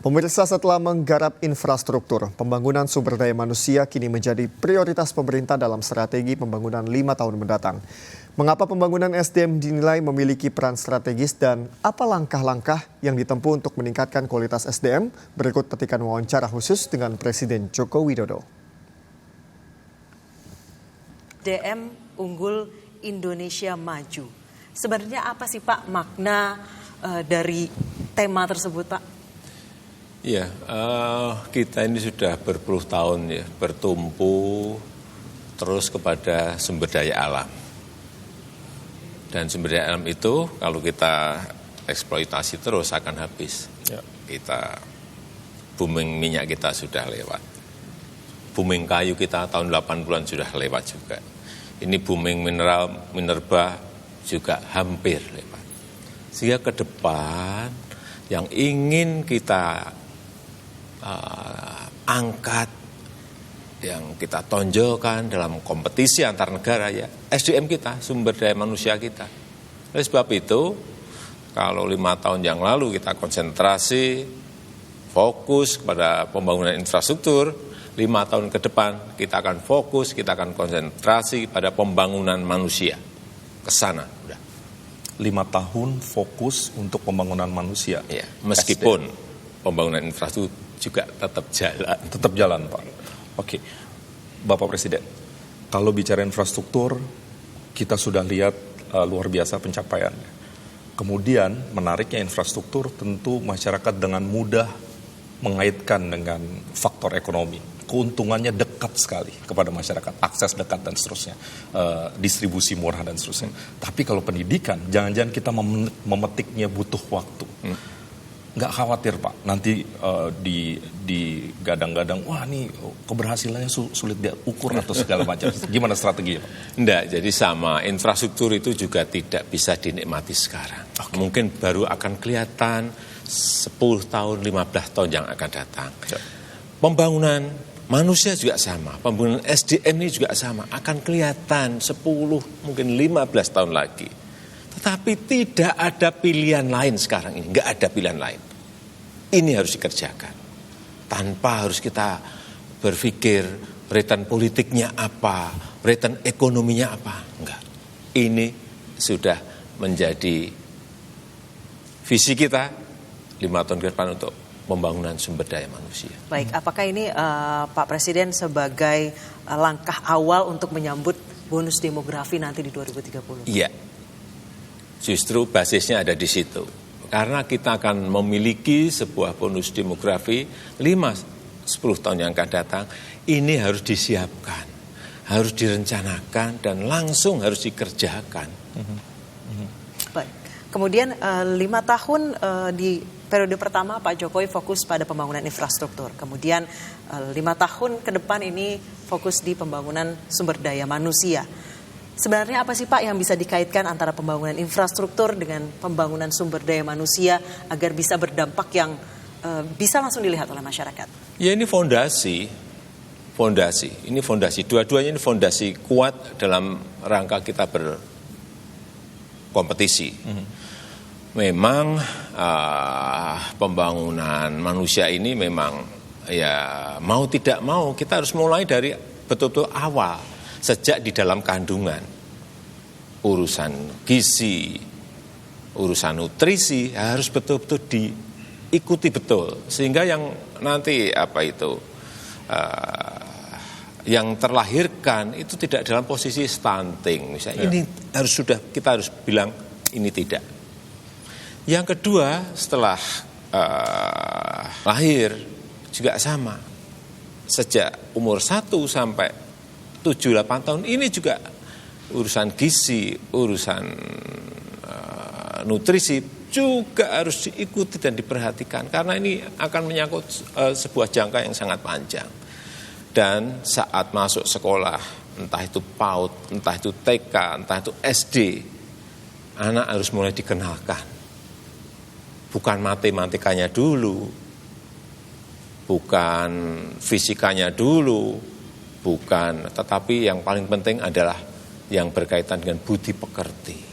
Pemirsa, setelah menggarap infrastruktur, pembangunan sumber daya manusia kini menjadi prioritas pemerintah dalam strategi pembangunan 5 tahun mendatang. Mengapa pembangunan SDM dinilai memiliki peran strategis dan apa langkah-langkah yang ditempuh untuk meningkatkan kualitas SDM? Berikut petikan wawancara khusus dengan Presiden Joko Widodo. SDM unggul, Indonesia maju. Sebenarnya apa sih Pak makna dari tema tersebut Pak? Ya, kita ini sudah berpuluh tahun ya bertumpu terus kepada sumber daya alam. Dan sumber daya alam itu kalau kita eksploitasi terus akan habis. Ya. Kita booming minyak kita sudah lewat. Booming kayu kita tahun 80-an sudah lewat juga. Ini booming mineral, minerba juga hampir lewat. Sehingga ke depan yang ingin kita angkat, yang kita tonjolkan dalam kompetisi antar negara ya SDM kita, sumber daya manusia kita. Oleh sebab itu, kalau 5 tahun yang lalu kita konsentrasi, fokus kepada pembangunan infrastruktur, 5 tahun ke depan kita akan fokus, kita akan konsentrasi pada pembangunan manusia. Ke sana udah. 5 tahun fokus untuk pembangunan manusia. Ya, meskipun pembangunan infrastruktur juga tetap jalan. Tetap jalan, Pak. Oke, Bapak Presiden, kalau bicara infrastruktur, kita sudah lihat luar biasa pencapaiannya. Kemudian menariknya infrastruktur, tentu masyarakat dengan mudah mengaitkan dengan faktor ekonomi. Keuntungannya dekat sekali kepada masyarakat, akses dekat dan seterusnya, distribusi murah dan seterusnya. Tapi kalau pendidikan, jangan-jangan kita memetiknya butuh waktu. Nggak khawatir Pak, nanti digadang-gadang, wah ini keberhasilannya sulit diukur atau segala macam. Gimana strateginya Pak? Enggak, jadi sama, infrastruktur itu juga tidak bisa dinikmati sekarang. Okay. Mungkin baru akan kelihatan 10 tahun, 15 tahun yang akan datang. Ya. Pembangunan manusia juga sama, pembangunan SDM ini juga sama, akan kelihatan 10, mungkin 15 tahun lagi. Tetapi tidak ada pilihan lain sekarang ini, nggak ada pilihan lain. Ini harus dikerjakan. Tanpa harus kita berpikir return politiknya apa, return ekonominya apa. Enggak. Ini sudah menjadi visi kita 5 tahun ke depan untuk pembangunan sumber daya manusia. Baik, apakah ini Pak Presiden sebagai langkah awal untuk menyambut bonus demografi nanti di 2030? Iya. Justru basisnya ada di situ. Karena kita akan memiliki sebuah bonus demografi 5-10 tahun yang akan datang, ini harus disiapkan, harus direncanakan, dan langsung harus dikerjakan. Baik. Kemudian 5 tahun di periode pertama Pak Jokowi fokus pada pembangunan infrastruktur. Kemudian 5 tahun ke depan ini fokus di pembangunan sumber daya manusia. Sebenarnya apa sih Pak yang bisa dikaitkan antara pembangunan infrastruktur dengan pembangunan sumber daya manusia agar bisa berdampak yang bisa langsung dilihat oleh masyarakat? Ya ini fondasi. Ini fondasi. Dua-duanya ini fondasi kuat dalam rangka kita berkompetisi. Memang pembangunan manusia ini memang ya mau tidak mau kita harus mulai dari betul-betul awal. Sejak di dalam kandungan, urusan gizi, urusan nutrisi harus betul-betul diikuti betul. Sehingga yang nanti yang terlahirkan itu tidak dalam posisi stunting. Misalnya ini kita harus bilang ini tidak. Yang kedua setelah lahir juga sama. Sejak umur 1 sampai 7-8 tahun ini juga urusan gizi, urusan nutrisi juga harus diikuti dan diperhatikan karena ini akan menyangkut sebuah jangka yang sangat panjang. Dan saat masuk sekolah, entah itu PAUD, entah itu TK, entah itu SD, anak harus mulai dikenalkan. Bukan matematikanya dulu, bukan fisikanya dulu, bukan, tetapi yang paling penting adalah yang berkaitan dengan budi pekerti.